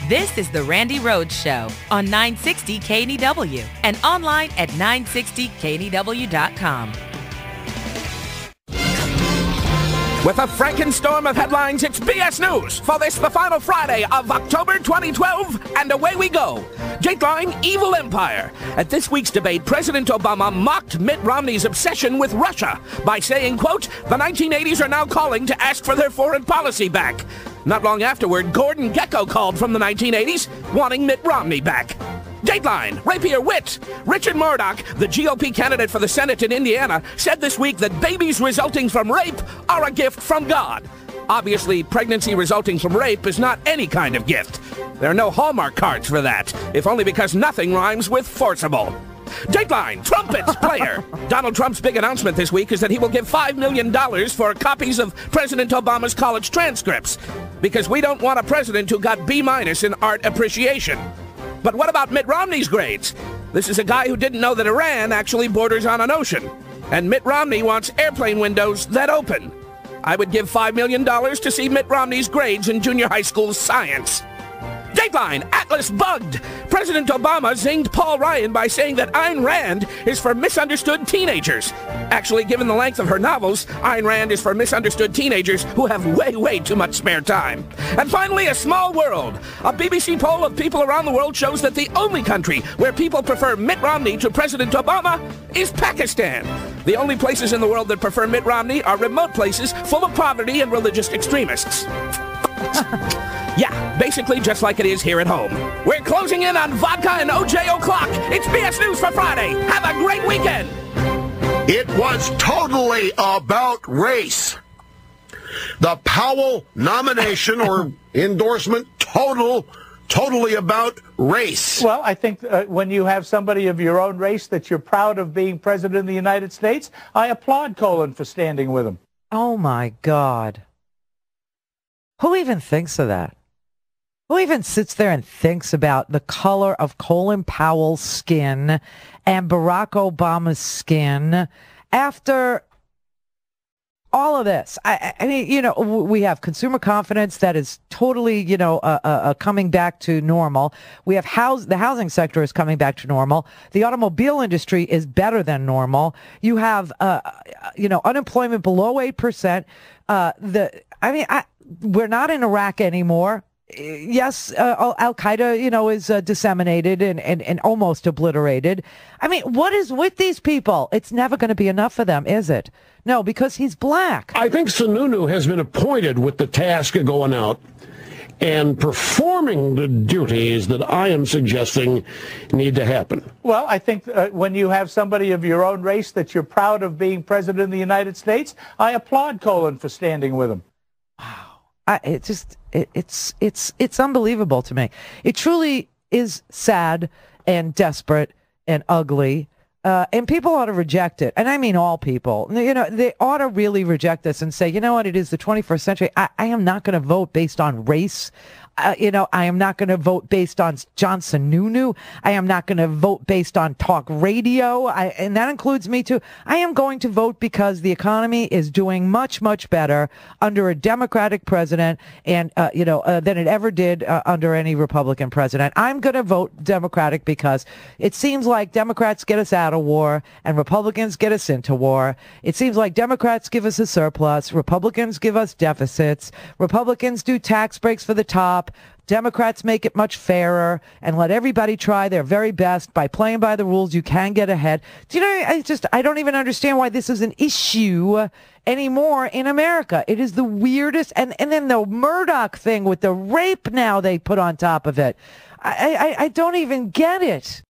This is the Randi Rhodes Show on 960 KNEW and online at 960KNEW.com. With a frankenstorm of headlines, it's BS News for this, the final Friday of October 2012, and away we go. Dateline, Evil Empire. At this week's debate, President Obama mocked Mitt Romney's obsession with Russia by saying, quote, the 1980s are now calling to ask for their foreign policy back. Not long afterward, Gordon Gekko called from the 1980s, wanting Mitt Romney back. Dateline, Rapier Wit. Richard Murdoch, the GOP candidate for the Senate in Indiana, said this week that babies resulting from rape are a gift from God. Obviously, pregnancy resulting from rape is not any kind of gift. There are no Hallmark cards for that, if only because nothing rhymes with forcible. Dateline, Trumpets player. Donald Trump's big announcement this week is that he will give $5 million for copies of President Obama's college transcripts, because we don't want a president who got B- in art appreciation. But what about Mitt Romney's grades? This is a guy who didn't know that Iran actually borders on an ocean. And Mitt Romney wants airplane windows that open. I would give $5 million to see Mitt Romney's grades in junior high school science. Dateline, Atlas bugged. President Obama zinged Paul Ryan by saying that Ayn Rand is for misunderstood teenagers. Actually, given the length of her novels, Ayn Rand is for misunderstood teenagers who have way too much spare time. And finally, a small world. A BBC poll of people around the world shows that the only country where people prefer Mitt Romney to President Obama is Pakistan. The only places in the world that prefer Mitt Romney are remote places full of poverty and religious extremists. Yeah, basically just like it is here at home. We're closing in on vodka and OJ o'clock. It's BS News for Friday. Have a great weekend. It was totally about race. The Powell nomination or endorsement, totally about race. Well, I think when you have somebody of your own race that you're proud of being president of the United States, I applaud Colin for standing with him. Oh, my God. Who even thinks of that? Who even sits there and thinks about the color of Colin Powell's skin and Barack Obama's skin after all of this? I mean, you know, we have consumer confidence that is totally, you know, coming back to normal. We have the housing sector is coming back to normal. The automobile industry is better than normal. You have, you know, unemployment below 8%. We're not in Iraq anymore. Yes, Al-Qaeda, you know, is disseminated and almost obliterated. I mean, what is with these people? It's never going to be enough for them, is it? No, because he's black. I think Sununu has been appointed with the task of going out and performing the duties that I am suggesting need to happen. Well, I think when you have somebody of your own race that you're proud of being president of the United States, I applaud Colin for standing with him. Wow. It's unbelievable to me. It truly is sad and desperate and ugly. And people ought to reject it. And I mean all people. You know, they ought to really reject this and say, you know what, it is the 21st century. I am not going to vote based on race. You know, I am not going to vote based on John Sununu. I am not going to vote based on talk radio. And that includes me too. I am going to vote because the economy is doing much better under a Democratic president and, than it ever did under any Republican president. I'm going to vote Democratic because it seems like Democrats get us out of war and Republicans get us into war. It seems like Democrats give us a surplus. Republicans give us deficits. Republicans do tax breaks for the top. Democrats make it much fairer and let everybody try their very best. By playing by the rules, you can get ahead. Do you know, I don't even understand why this is an issue anymore in America. It is the weirdest. And then the Murdoch thing with the rape now they put on top of it. I don't even get it.